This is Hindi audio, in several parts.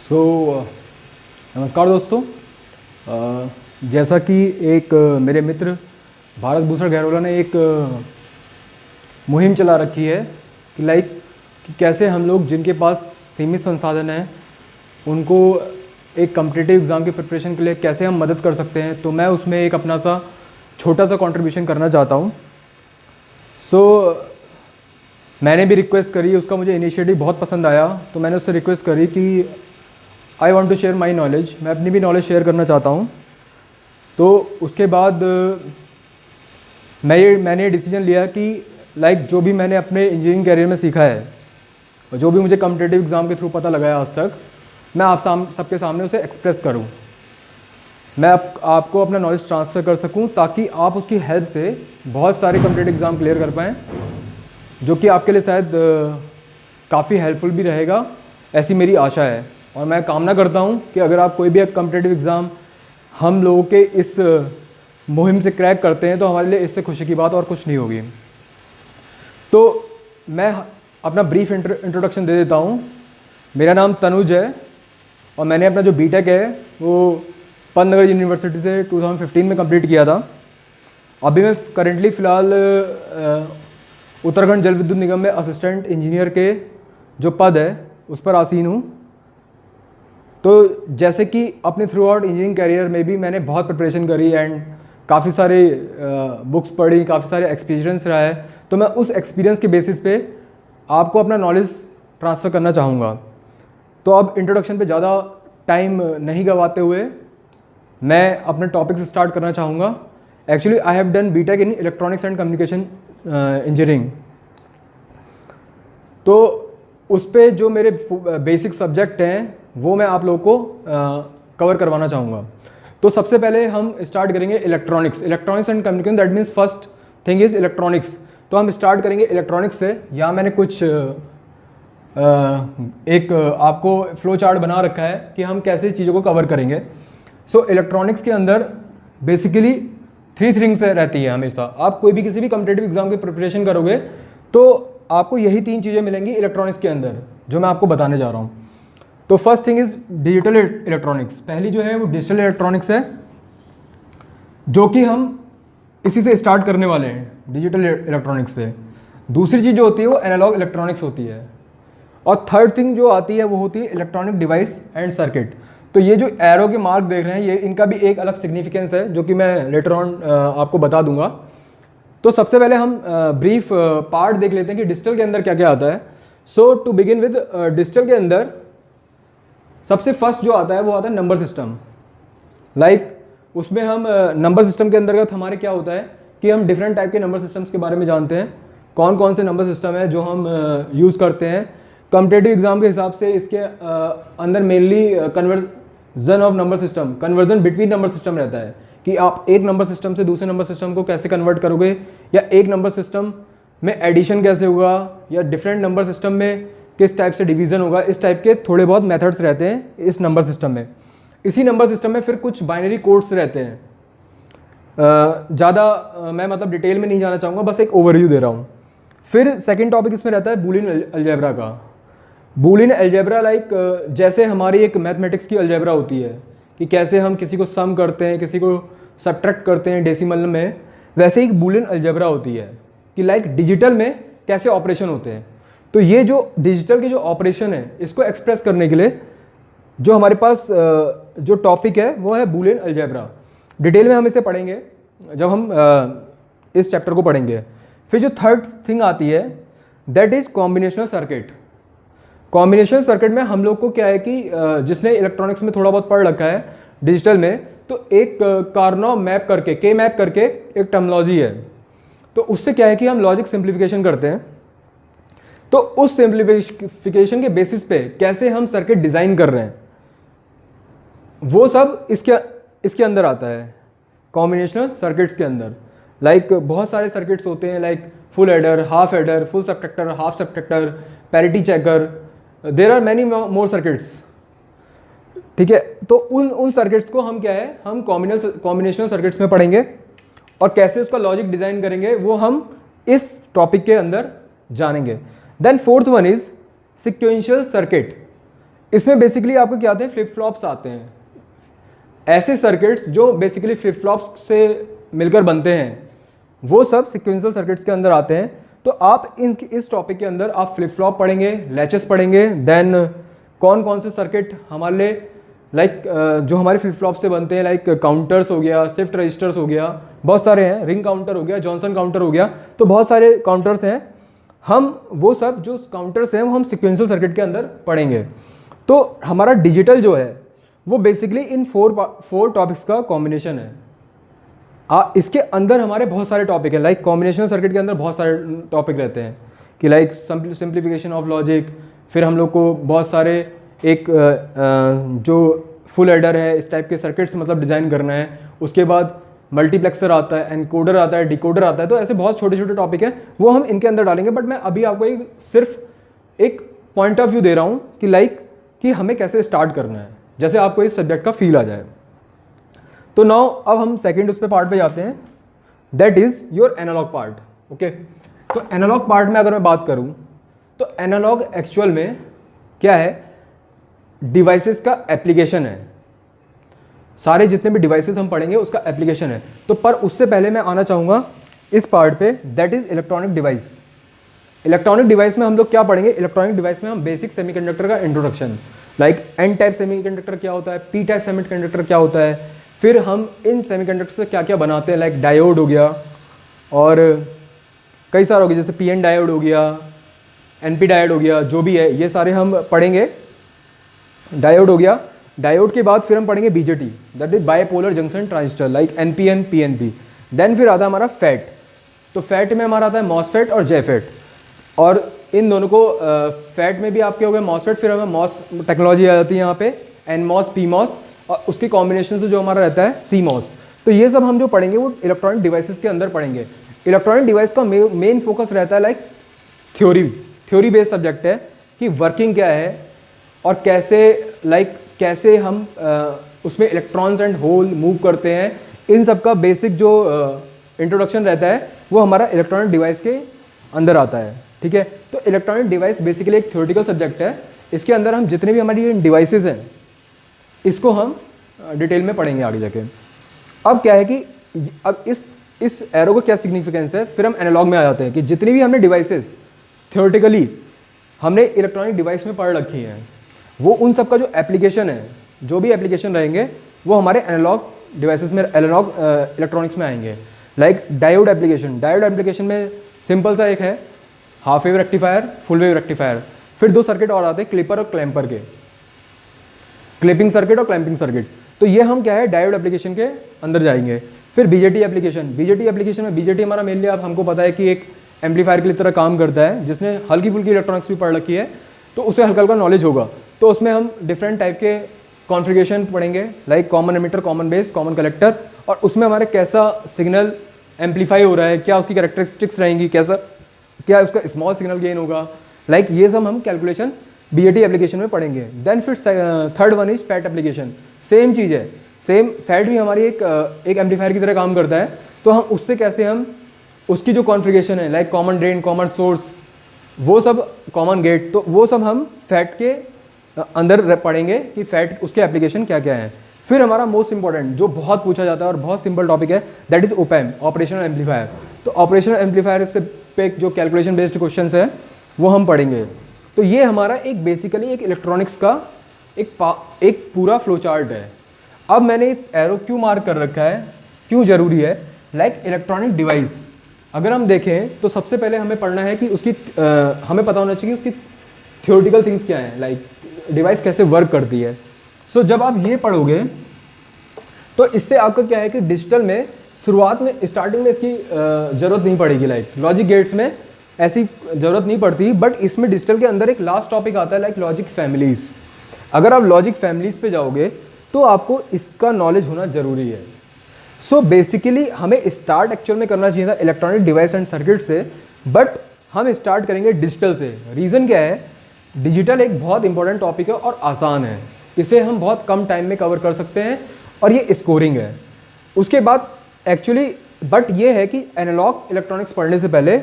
सो नमस्कार दोस्तों। जैसा कि एक मेरे मित्र भारत भूषण गहरोला ने एक मुहिम चला रखी है कि कैसे हम लोग जिनके पास सीमित संसाधन हैं उनको एक कम्पिटिटिव एग्ज़ाम की प्रिपरेशन के लिए कैसे हम मदद कर सकते हैं, तो मैं उसमें एक अपना सा छोटा सा कंट्रीब्यूशन करना चाहता हूँ। मैंने भी रिक्वेस्ट करी, उसका मुझे इनिशिएटिव बहुत पसंद आया, तो मैंने उससे रिक्वेस्ट करी कि I want to share my knowledge, मैं अपनी भी नॉलेज शेयर करना चाहता हूँ। तो उसके बाद मैंने डिसीजन लिया कि जो भी मैंने अपने इंजीनियरिंग कैरियर में सीखा है और जो भी मुझे कम्पिटिटिव एग्ज़ाम के थ्रू पता लगा है आज तक, मैं आप सबके सामने उसे एक्सप्रेस करूँ, मैं आपको अपना नॉलेज ट्रांसफ़र कर सकूँ ताकि आप उसकी हेल्प से बहुत सारे कम्पिटिटिव एग्ज़ाम क्लियर कर पाएँ, जो कि आपके लिए शायद काफ़ी हेल्पफुल भी रहेगा, ऐसी मेरी आशा है। और मैं कामना करता हूँ कि अगर आप कोई भी एक कम्पिटिटिव एग्ज़ाम हम लोगों के इस मुहिम से क्रैक करते हैं तो हमारे लिए इससे खुशी की बात और कुछ नहीं होगी। तो मैं अपना ब्रीफ इंट्रोडक्शन दे देता हूँ। मेरा नाम तनुज है और मैंने अपना जो बीटेक है वो पंतनगर यूनिवर्सिटी से 2015 में कंप्लीट किया था। अभी मैं करेंटली फ़िलहाल उत्तराखंड जल विद्युत निगम में असिस्टेंट इंजीनियर के जो पद है उस पर आसीन हूँ। तो जैसे कि अपने थ्रू आउट इंजीनियरिंग कैरियर में भी मैंने बहुत प्रिपरेशन करी एंड काफ़ी सारे बुक्स पढ़ी, काफ़ी सारे एक्सपीरियंस रहा है, तो मैं उस एक्सपीरियंस के बेसिस पे आपको अपना नॉलेज ट्रांसफ़र करना चाहूँगा। तो अब इंट्रोडक्शन पे ज़्यादा टाइम नहीं गवाते हुए मैं अपने टॉपिक से स्टार्ट करना चाहूँगा। Actually I have done BTech in electronics and communication engineering. तो उस पे जो मेरे बेसिक सब्जेक्ट हैं वो मैं आप लोगों को कवर करवाना चाहूँगा। तो सबसे पहले हम स्टार्ट करेंगे electronics and communication, that means first thing is electronics. तो हम स्टार्ट करेंगे इलेक्ट्रॉनिक्स से। यहाँ मैंने कुछ एक आपको फ्लो चार्ट बना रखा है कि हम कैसे चीज़ों को कवर करेंगे। सो इलेक्ट्रॉनिक्स के अंदर बेसिकली 3 थिंग्स रहती है हमेशा। आप कोई भी किसी भी कम्पिटिटिव एग्जाम की प्रिपरेशन करोगे तो आपको यही 3 चीज़ें मिलेंगी इलेक्ट्रॉनिक्स के अंदर, जो मैं आपको बताने जा रहा हूँ। तो first thing is digital electronics. पहली जो है वो डिजिटल इलेक्ट्रॉनिक्स है, जो कि हम इसी से स्टार्ट करने वाले हैं, डिजिटल इलेक्ट्रॉनिक्स से। दूसरी चीज़ जो होती है वो एनालॉग इलेक्ट्रॉनिक्स होती है। और थर्ड थिंग जो आती है वो होती है इलेक्ट्रॉनिक डिवाइस एंड सर्किट। तो ये जो एरो के मार्क देख रहे हैं ये इनका भी एक अलग सिग्निफिकेंस है, जो कि मैं लेटर ऑन आपको बता दूंगा। तो सबसे पहले हम ब्रीफ पार्ट देख लेते हैं कि डिजिटल के अंदर क्या क्या आता है। सो टू बिगिन विद डिजिटल के अंदर सबसे फर्स्ट जो आता है वो आता है नंबर सिस्टम। उसमें हम नंबर सिस्टम के अंतर्गत हमारे क्या होता है कि हम डिफरेंट टाइप के नंबर सिस्टम्स के बारे में जानते हैं। कौन कौन से नंबर सिस्टम है जो हम यूज़ करते हैं कम्पिटिटिव एग्जाम के हिसाब से। इसके अंदर mainly conversion of number system, conversion between number system रहता है कि आप एक नंबर सिस्टम से दूसरे नंबर सिस्टम को कैसे कन्वर्ट करोगे, या एक नंबर सिस्टम में एडिशन कैसे होगा, या डिफरेंट नंबर सिस्टम में किस टाइप से डिवीज़न होगा। इस टाइप के थोड़े बहुत मेथड्स रहते हैं इस नंबर सिस्टम में। इसी नंबर सिस्टम में फिर कुछ बाइनरी कोड्स रहते हैं। ज़्यादा मैं डिटेल में नहीं जाना चाहूँगा, बस एक ओवरव्यू दे रहा हूँ। फिर सेकंड टॉपिक इसमें रहता है बूलियन अलजेब्रा का। बूलियन अलजेब्रा जैसे हमारी एक मैथमेटिक्स की अलजेब्रा होती है कि कैसे हम किसी को सम करते हैं, किसी को सब्ट्रैक्ट करते हैं डेसिमल में, वैसे ही एक बूलियन अलजेब्रा होती है कि डिजिटल में कैसे ऑपरेशन होते हैं। तो ये जो डिजिटल की जो ऑपरेशन है इसको एक्सप्रेस करने के लिए जो हमारे पास जो टॉपिक है वो है बूलियन अलजेब्रा। डिटेल में हम इसे पढ़ेंगे जब हम इस चैप्टर को पढ़ेंगे। फिर जो थर्ड थिंग आती है that is combinational circuit. Combinational circuit में हम लोग को क्या है कि जिसने इलेक्ट्रॉनिक्स में थोड़ा बहुत पढ़ रखा है डिजिटल में, तो एक कार्नो मैप करके, के मैप करके एक टर्मिनोलॉजी है। तो उससे क्या है कि हम लॉजिक सिंप्लीफिकेशन करते हैं। तो उस सिंप्लीफिकेशन के बेसिस पे कैसे हम सर्किट डिज़ाइन कर रहे हैं वो सब इसके अंदर आता है कॉम्बिनेशनल सर्किट्स के अंदर। बहुत सारे सर्किट्स होते हैं full adder, half adder, full subtractor, half subtractor, parity checker, there are many more circuits. ठीक है, तो उन सर्किट्स को हम क्या है हम कॉम्बिनेशनल सर्किट्स में पढ़ेंगे और कैसे उसका लॉजिक डिज़ाइन करेंगे वो हम इस टॉपिक के अंदर जानेंगे। Then fourth one is sequential circuit. इसमें बेसिकली आपको क्या आते हैं, फ्लिप फ्लॉप्स आते हैं, ऐसे सर्किट्स जो बेसिकली फ्लिप फ्लॉप्स से मिलकर बनते हैं, वो सब सिक्वेंशियल सर्किट्स के अंदर आते हैं। तो आप इस टॉपिक के अंदर आप फ्लिप फ्लॉप पढ़ेंगे, लैचेस पढ़ेंगे, देन कौन कौन से सर्किट हमारे लिए लाइक जो हमारे फ्लिप फ्लॉप से बनते हैं, लाइक काउंटर्स हो गया, शिफ्ट रजिस्टर्स हो गया, बहुत सारे हैं, रिंग काउंटर हो गया, जॉनसन काउंटर हो गया, तो बहुत सारे काउंटर्स हैं। हम वो सब जो काउंटर्स हैं वो हम सिक्वेंशियल सर्किट के अंदर पढ़ेंगे। तो हमारा डिजिटल जो है वो बेसिकली इन फोर टॉपिक्स का कॉम्बिनेशन है। इसके अंदर हमारे बहुत सारे टॉपिक हैं, लाइक कॉम्बिनेशनल सर्किट के अंदर बहुत सारे टॉपिक रहते हैं कि लाइक सिंप्लीफिकेशन ऑफ लॉजिक, फिर हम लोग को बहुत सारे एक जो फुल एडर है इस टाइप के सर्किट्स मतलब डिज़ाइन करना है, उसके बाद मल्टीप्लेक्सर आता है, एनकोडर आता है, डिकोडर आता है, तो ऐसे बहुत छोटे छोटे टॉपिक हैं वो हम इनके अंदर डालेंगे। बट मैं अभी आपको सिर्फ एक पॉइंट ऑफ व्यू दे रहा हूँ कि लाइक कि हमें कैसे स्टार्ट करना है, जैसे आपको इस सब्जेक्ट का फील आ जाए। तो नाउ अब हम सेकेंड उस पे पार्ट पे जाते हैं, that is your analog part. Okay, तो एनालॉग पार्ट में अगर मैं बात करूँ तो एनालॉग एक्चुअल में क्या है, डिवाइसेस का एप्लीकेशन है। सारे जितने भी डिवाइसेस हम पढ़ेंगे उसका एप्लीकेशन है। तो पर उससे पहले मैं आना चाहूँगा इस पार्ट पे, that is electronic device. Electronic device में हम लोग क्या पढ़ेंगे, इलेक्ट्रॉनिक डिवाइस में हम बेसिक सेमीकंडक्टर का introduction, like an type semiconductor क्या होता है, पी टाइप सेमीकंडक्टर क्या होता है, फिर हम इन सेमीकंडक्टर से क्या क्या बनाते हैं, लाइक डायोड हो गया और कई सारे हो गए, जैसे पी एन डायोड हो गया, एन पी डायोड हो गया, जो भी है ये सारे हम पढ़ेंगे। डायोड हो गया, डायोड के बाद फिर हम पढ़ेंगे BJT, that is bipolar junction transistor, like NPN PNP. Then फिर आता है हमारा फैट, तो फैट में हमारा आता है मॉसफेट और जेफेट, और इन दोनों को फैट में भी आपके हो गए मॉसफेट, फिर हमें मॉस टेक्नोलॉजी आ जाती है यहाँ पे, एन मॉस, पी मॉस, और उसके कॉम्बिनेशन से जो हमारा रहता है सी मॉस। तो ये सब हम जो पढ़ेंगे वो इलेक्ट्रॉनिक डिवाइसेस के अंदर पढ़ेंगे। इलेक्ट्रॉनिक डिवाइस का मेन फोकस रहता है लाइक थ्योरी बेस्ड सब्जेक्ट है कि वर्किंग क्या है और कैसे कैसे हम उसमें इलेक्ट्रॉन्स एंड होल मूव करते हैं, इन सब का बेसिक जो इंट्रोडक्शन रहता है वो हमारा इलेक्ट्रॉनिक डिवाइस के अंदर आता है। ठीक है, तो इलेक्ट्रॉनिक डिवाइस बेसिकली एक थ्योरेटिकल सब्जेक्ट है। इसके अंदर हम जितने भी हमारी डिवाइसेस हैं इसको हम डिटेल में पढ़ेंगे आगे जाके। अब क्या है कि अब इस एरो का क्या सिग्निफिकेंस है, फिर हम एनालॉग में आ जाते हैं कि जितनी भी हमने डिवाइसेस थ्योरेटिकली हमने इलेक्ट्रॉनिक डिवाइस में पढ़ रखी हैं, वो उन सब का जो एप्लीकेशन है, जो भी एप्लीकेशन रहेंगे वो हमारे एनालॉग डिवाइसेस में, एनालॉग इलेक्ट्रॉनिक्स में आएंगे। Like diode application, diode application में सिंपल सा एक है half wave rectifier, full wave rectifier, फिर दो सर्किट और आते हैं क्लिपर और क्लैंपर के, क्लिपिंग सर्किट और क्लैंपिंग सर्किट। तो ये हम क्या है डायोड एप्लीकेशन के अंदर जाएंगे। फिर बीजेटी एप्लीकेशन, बीजेटी एप्लीकेशन में बीजेटी हमारा मेनली आप हमको पता है कि एक एम्पलीफायर की तरह काम करता है, जिसने हल्की फुल्की इलेक्ट्रॉनिक्स भी पढ़ रखी है तो उसे हल्का हल्का नॉलेज होगा। तो उसमें हम डिफरेंट टाइप के कॉन्फ़िगरेशन पढ़ेंगे, like common emitter, common base, common collector, और उसमें हमारे कैसा सिग्नल एम्पलीफाई हो रहा है, क्या उसकी कैरेक्टरिस्टिक्स रहेंगी, कैसा क्या उसका स्मॉल सिग्नल गेन होगा, लाइक ये सब हम कैलकुलेशन बीएटी एप्लीकेशन में पढ़ेंगे। देन फिर third one is FAT application, same चीज़ है, सेम फैट भी हमारी एक एम्पलीफायर की तरह काम करता है। तो हम उससे कैसे हम उसकी जो कॉन्फ़िगरेशन है, like common drain, common source, वो सब कॉमन गेट, तो वो सब हम फैट के अंदर पढ़ेंगे कि फैट उसके एप्लीकेशन क्या क्या है। फिर हमारा मोस्ट इंपॉर्टेंट जो बहुत पूछा जाता है और बहुत सिंपल टॉपिक है, दैट इज ओपैम, ऑपरेशनल एम्पलीफायर। तो ऑपरेशनल एम्पलीफायर से पे जो कैलकुलेशन बेस्ड क्वेश्चंस है वो हम पढ़ेंगे। तो ये हमारा एक बेसिकली एक इलेक्ट्रॉनिक्स का एक पूरा फ्लो चार्ट है। अब मैंने एरो क्यों मार्क कर रखा है, क्यों ज़रूरी है, लाइक इलेक्ट्रॉनिक डिवाइस अगर हम देखें तो सबसे पहले हमें पढ़ना है कि उसकी हमें पता होना चाहिए उसकी थियोरेटिकल थिंग्स क्या हैं, लाइक डिवाइस कैसे वर्क करती है। सो जब आप ये पढ़ोगे तो इससे आपका क्या है कि डिजिटल में शुरुआत में स्टार्टिंग में इसकी ज़रूरत नहीं पड़ेगी, लाइक लॉजिक गेट्स में ऐसी ज़रूरत नहीं पड़ती, बट इसमें डिजिटल के अंदर एक लास्ट टॉपिक आता है लाइक लॉजिक फैमिलीज़। अगर आप लॉजिक फैमिलीज़ पे जाओगे तो आपको इसका नॉलेज होना ज़रूरी है। सो बेसिकली हमें स्टार्ट एक्चुअल में करना चाहिए था इलेक्ट्रॉनिक डिवाइस एंड सर्किट से, बट हम स्टार्ट करेंगे डिजिटल से। रीज़न क्या है, डिजिटल एक बहुत इंपॉर्टेंट टॉपिक है और आसान है, इसे हम बहुत कम टाइम में कवर कर सकते हैं और ये स्कोरिंग है। उसके बाद एक्चुअली बट ये है कि एनालॉग इलेक्ट्रॉनिक्स पढ़ने से पहले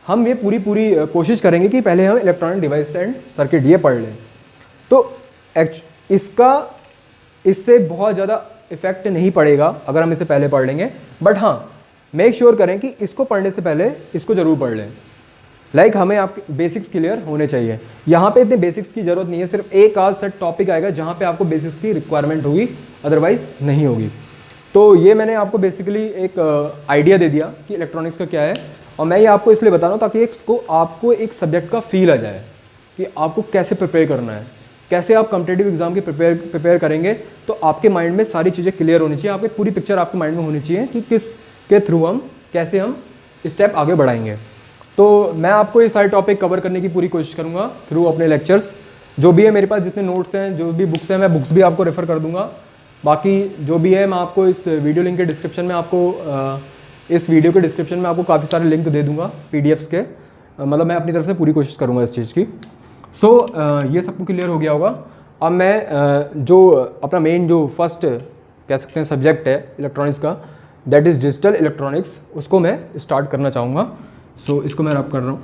हम ये पूरी कोशिश करेंगे कि पहले हम इलेक्ट्रॉनिक डिवाइस एंड सर्किट ये पढ़ लें। तो इसका इससे बहुत ज़्यादा इफेक्ट नहीं पड़ेगा अगर हम इसे पहले पढ़ लेंगे, बट हाँ मेक श्योर करें कि इसको पढ़ने से पहले इसको ज़रूर पढ़ लें। लाइक हमें आपके बेसिक्स क्लियर होने चाहिए। यहाँ पे इतने बेसिक्स की ज़रूरत नहीं है, सिर्फ एक आध सेट टॉपिक आएगा जहाँ पे आपको बेसिक्स की रिक्वायरमेंट होगी, अदरवाइज नहीं होगी। तो ये मैंने आपको बेसिकली एक आइडिया दे दिया कि इलेक्ट्रॉनिक्स का क्या है, और मैं ये आपको इसलिए बता रहा हूँ ताकि आपको एक सब्जेक्ट का फील आ जाए कि आपको कैसे प्रिपेयर करना है, कैसे आप कॉम्पिटिटिव एग्जाम की प्रिपेयर करेंगे। तो आपके माइंड में सारी चीज़ें क्लियर होनी चाहिए, आपकी पूरी पिक्चर आपके माइंड में होनी चाहिए कि किस के थ्रू हम कैसे हम स्टेप आगे बढ़ाएंगे। तो मैं आपको ये सारे टॉपिक कवर करने की पूरी कोशिश करूँगा थ्रू अपने लेक्चर्स। जो भी है मेरे पास जितने नोट्स हैं, जो भी बुक्स हैं, मैं बुक्स भी आपको रेफ़र कर दूँगा। बाकी जो भी है मैं आपको इस वीडियो लिंक के डिस्क्रिप्शन में इस वीडियो के डिस्क्रिप्शन में आपको काफ़ी सारे लिंक दे दूँगा PDFs के। मतलब मैं अपनी तरफ से पूरी कोशिश करूँगा इस चीज़ की। सो ये सबको क्लियर हो गया होगा। अब मैं जो अपना मेन जो फर्स्ट कह सकते हैं सब्जेक्ट है इलेक्ट्रॉनिक्स का, दैट इज़ डिजिटल इलेक्ट्रॉनिक्स, उसको मैं स्टार्ट करना चाहूँगा। सो इसको मैं रब कर रहा हूँ।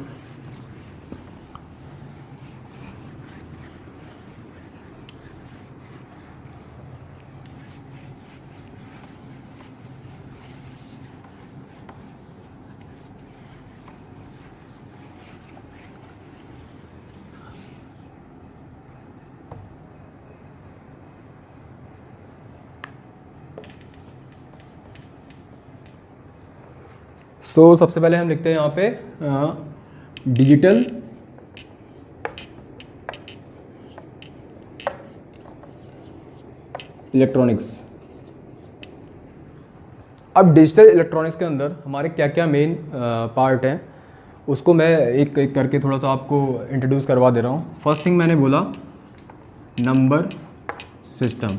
सो सबसे पहले हम लिखते हैं यहाँ पे डिजिटल इलेक्ट्रॉनिक्स। अब डिजिटल इलेक्ट्रॉनिक्स के अंदर हमारे क्या क्या मेन पार्ट हैं उसको मैं एक एक करके थोड़ा सा आपको इंट्रोड्यूस करवा दे रहा हूँ। फर्स्ट थिंग मैंने बोला number system.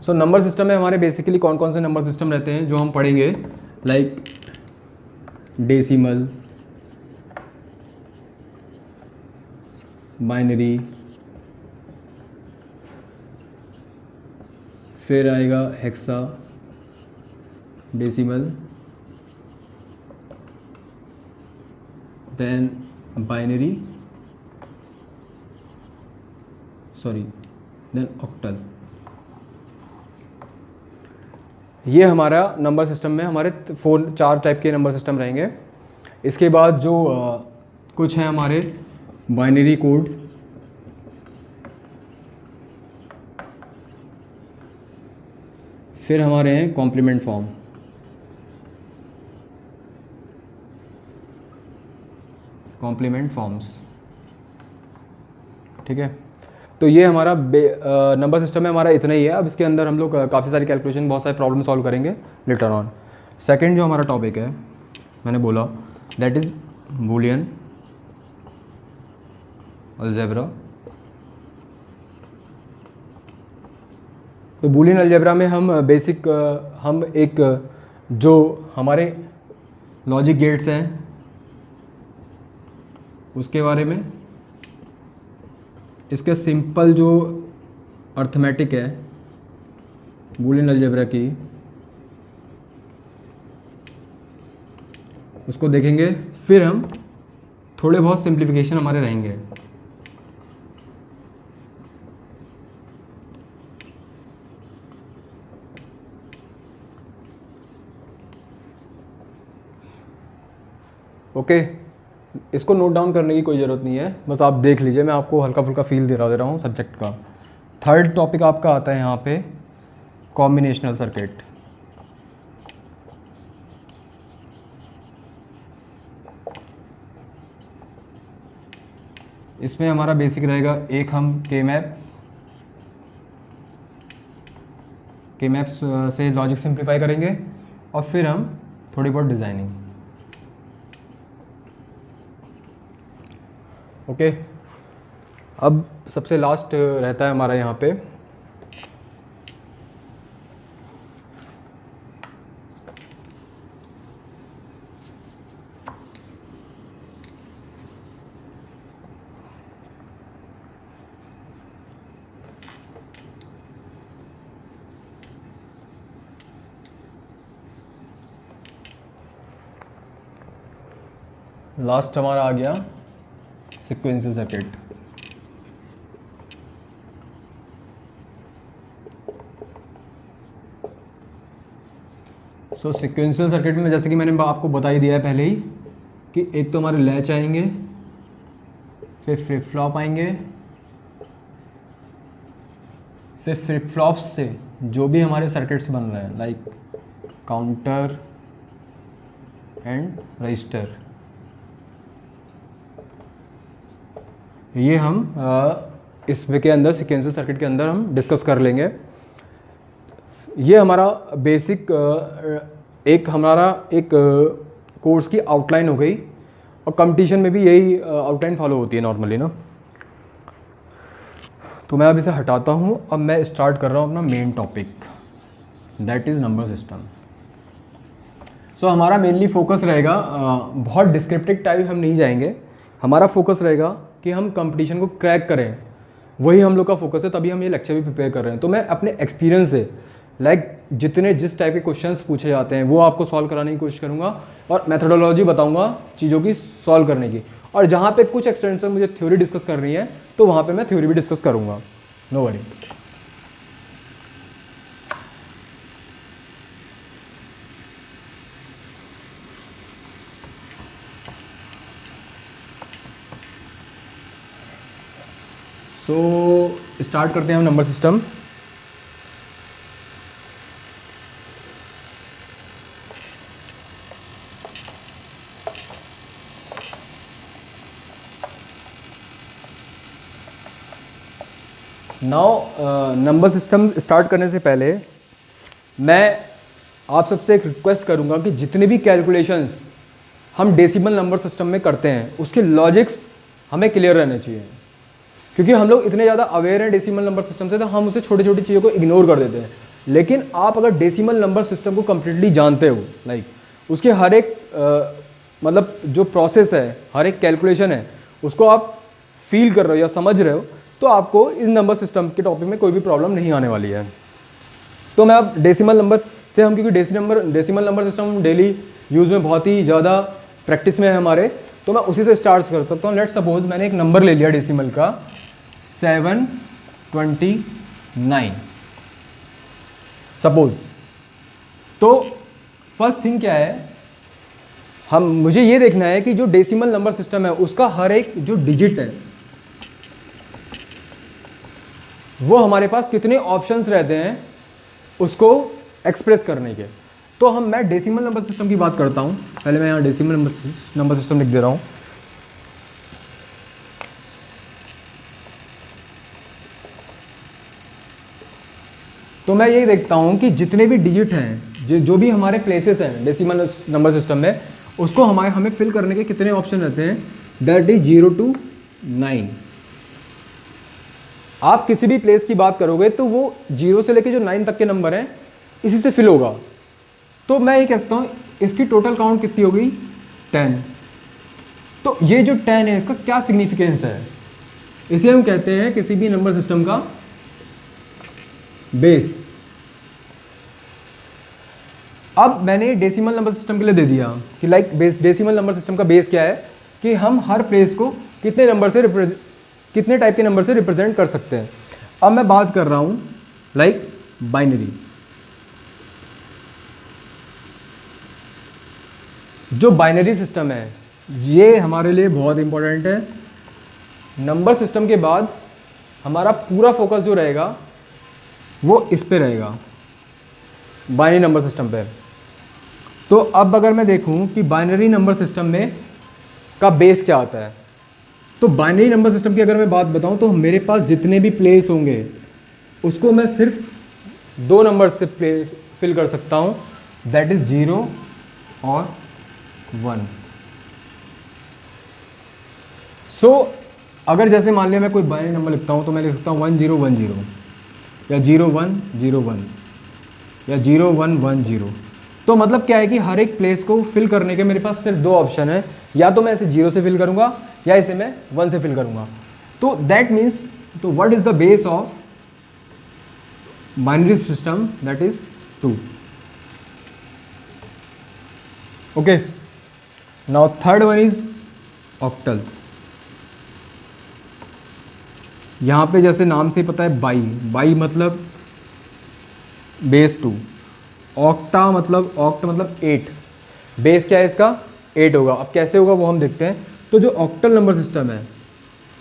So number system में हमारे बेसिकली कौन कौन से नंबर सिस्टम रहते हैं जो हम पढ़ेंगे, लाइक डेसिमल, बाइनरी, फिर आएगा hexa decimal, then binary, then octal. ये हमारा नंबर सिस्टम में हमारे 4 टाइप के नंबर सिस्टम रहेंगे। इसके बाद जो कुछ हैं हमारे बाइनरी कोड, फिर हमारे हैं कॉम्प्लीमेंट फॉर्म, कॉम्प्लीमेंट फॉर्म्स, ठीक है। तो ये हमारा नंबर सिस्टम में हमारा इतना ही है। अब इसके अंदर हम लोग काफ़ी सारी कैलकुलेशन, बहुत सारे प्रॉब्लम सॉल्व करेंगे लेटर ऑन। सेकंड जो हमारा टॉपिक है मैंने बोला दैट इज़ बूलियन अलजेब्रा। तो बूलियन अलजेब्रा में हम हम एक जो हमारे लॉजिक गेट्स हैं उसके बारे में, इसके सिंपल जो अर्थमेटिक है बूलियन अलजेब्रा की उसको देखेंगे। फिर हम थोड़े बहुत सिंप्लीफिकेशन हमारे रहेंगे। ओके, इसको नोट डाउन करने की कोई ज़रूरत नहीं है, बस आप देख लीजिए, मैं आपको हल्का फुल्का फील दे रहा हूँ सब्जेक्ट का। थर्ड टॉपिक आपका आता है यहाँ पे कॉम्बिनेशनल सर्किट। इसमें हमारा बेसिक रहेगा, एक हम के मैप्स से लॉजिक सिंप्लीफाई करेंगे और फिर हम थोड़ी बहुत डिज़ाइनिंग। ओके, अब सबसे लास्ट रहता है हमारा यहाँ पे लास्ट हमारा आ गया सीक्वेंशियल सर्किट। सो सीक्वेंशियल सर्किट में जैसे कि मैंने आपको बता ही दिया है पहले ही कि एक तो हमारे लैच आएंगे, फिर फ्लिप फ्लॉप आएंगे, फिर फ्लिप फ्लॉप्स से जो भी हमारे सर्किट्स बन रहे हैं लाइक काउंटर एंड रजिस्टर, ये हम इसमें के अंदर सीक्वेंशियल सर्किट के अंदर हम डिस्कस कर लेंगे। ये हमारा बेसिक एक कोर्स की आउटलाइन हो गई और कंपटीशन में भी यही आउटलाइन फॉलो होती है नॉर्मली ना। तो मैं अब इसे हटाता हूँ, अब मैं स्टार्ट कर रहा हूँ अपना main topic, that is number system. So हमारा मेनली फोकस रहेगा, बहुत डिस्क्रिप्टिव टाइप हम नहीं जाएंगे, हमारा फोकस रहेगा कि हम कंपटीशन को क्रैक करें, वही हम लोग का फोकस है, तभी हम ये लेक्चर भी प्रिपेयर कर रहे हैं। तो मैं अपने एक्सपीरियंस से जिस टाइप के क्वेश्चंस पूछे जाते हैं वो आपको सॉल्व कराने की कोशिश करूँगा और मेथोडोलॉजी बताऊँगा चीज़ों की सॉल्व करने की, और जहाँ पे कुछ एक्सटेंट से मुझे थ्योरी डिस्कस करनी है तो वहाँ पे मैं थ्योरी भी डिस्कस करूँगा, नो वरी। सो स्टार्ट करते हैं हम number system. Now number system start करने से पहले मैं आप सबसे एक रिक्वेस्ट करूंगा कि जितने भी कैलकुलेशंस हम डेसिमल नंबर सिस्टम में करते हैं उसके लॉजिक्स हमें क्लियर रहने चाहिए, क्योंकि हम लोग इतने ज़्यादा अवेयर हैं डेसिमल नंबर सिस्टम से तो हम उसे छोटी छोटी चीज़ों को इग्नोर कर देते हैं। लेकिन आप अगर डेसिमल नंबर सिस्टम को कम्प्लीटली जानते हो, लाइक उसके हर एक मतलब जो प्रोसेस है, हर एक कैलकुलेशन है, उसको आप फील कर रहे हो या समझ रहे हो, तो आपको इस नंबर सिस्टम के टॉपिक में कोई भी प्रॉब्लम नहीं आने वाली है। तो मैं अब डेसिमल नंबर से हम, क्योंकि decimal number system daily use में बहुत ही ज़्यादा प्रैक्टिस में है हमारे, तो मैं उसी से स्टार्ट कर सकता हूँ। लेट्स सपोज मैंने एक नंबर ले लिया डेसिमल का 729 सपोज। तो फर्स्ट थिंग क्या है, मुझे ये देखना है कि जो डेसिमल नंबर सिस्टम है उसका हर एक जो डिजिट है वो हमारे पास कितने ऑप्शंस रहते हैं उसको एक्सप्रेस करने के। तो मैं डेसिमल नंबर सिस्टम की बात करता हूं। पहले मैं यहाँ डेसिमल नंबर सिस्टम लिख दे रहा हूं। तो मैं यही देखता हूं कि जितने भी डिजिट हैं, जो भी हमारे प्लेसेस हैं डेसिमल नंबर सिस्टम में, उसको हमें फिल करने के कितने ऑप्शन रहते हैं, दैट इज 0 to 9। आप किसी भी प्लेस की बात करोगे तो वो 0 से लेके जो 9 तक के नंबर हैं इसी से फिल होगा। तो मैं ये कह सकता हूँ इसकी टोटल काउंट कितनी हो गई, 10। तो ये जो 10 है इसका क्या सिग्निफिकेंस है, इसे हम कहते हैं किसी भी नंबर सिस्टम का बेस। अब मैंने डेसिमल नंबर सिस्टम के लिए दे दिया कि डेसिमल नंबर सिस्टम का बेस क्या है कि हम हर प्लेस को कितने टाइप के नंबर से रिप्रेजेंट कर सकते हैं। अब मैं बात कर रहा हूं बाइनरी। जो बाइनरी सिस्टम है ये हमारे लिए बहुत इंपॉर्टेंट है। नंबर सिस्टम के बाद हमारा पूरा फोकस जो रहेगा वो इस पे रहेगा, बाइनरी नंबर सिस्टम पे। तो अब अगर मैं देखूं कि बाइनरी नंबर सिस्टम में का बेस क्या आता है, तो बाइनरी नंबर सिस्टम की अगर मैं बात बताऊं तो मेरे पास जितने भी प्लेस होंगे उसको मैं सिर्फ 2 नंबर से फिल कर सकता हूं, दैट इज 0 और 1। सो अगर जैसे मान लिया मैं कोई बाइनरी नंबर लिखता हूं तो मैं लिख सकता हूं 1010 या 0101 या 0110। तो मतलब क्या है कि हर एक प्लेस को फिल करने के मेरे पास सिर्फ 2 ऑप्शन है, या तो मैं इसे 0 से फिल करूंगा या इसे मैं 1 से फिल करूंगा। तो दैट मीन्स, तो what is the base of binary system, that is 2। Okay, now third one is octal. यहाँ पे जैसे नाम से ही पता है बाई, बाई मतलब बेस 2, ऑक्टा मतलब ऑक्ट मतलब 8, बेस क्या है इसका 8 होगा। अब कैसे होगा वो हम देखते हैं। तो जो ऑक्टल नंबर सिस्टम है,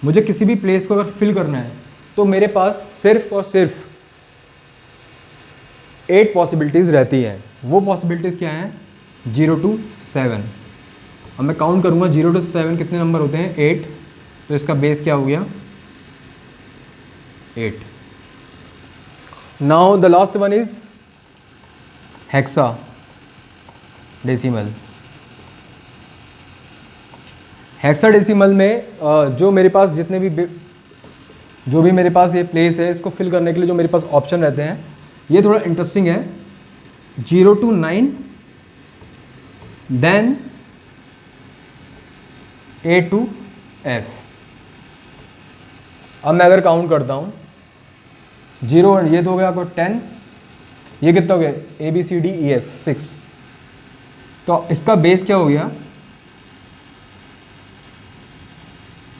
मुझे किसी भी प्लेस को अगर फिल करना है तो मेरे पास सिर्फ और सिर्फ 8 पॉसिबिलिटीज़ रहती हैं। वो पॉसिबिलिटीज़ क्या हैं, 0 to 7। अब मैं काउंट करूँगा 0 to 7 कितने नंबर होते हैं, 8। तो इसका बेस क्या हो गया, 8। Now the last one is hexa decimal. Hexa decimal में जो मेरे पास जितने भी जो भी मेरे पास ये प्लेस है, इसको फिल करने के लिए जो मेरे पास ऑप्शन रहते हैं, ये थोड़ा इंटरेस्टिंग है। 0 to 9, then A to F। अब मैं अगर काउंट करता हूँ 0, ये तो हो गया आपको 10, ये कितना हो गया ABCDEF 6। तो इसका बेस क्या हो गया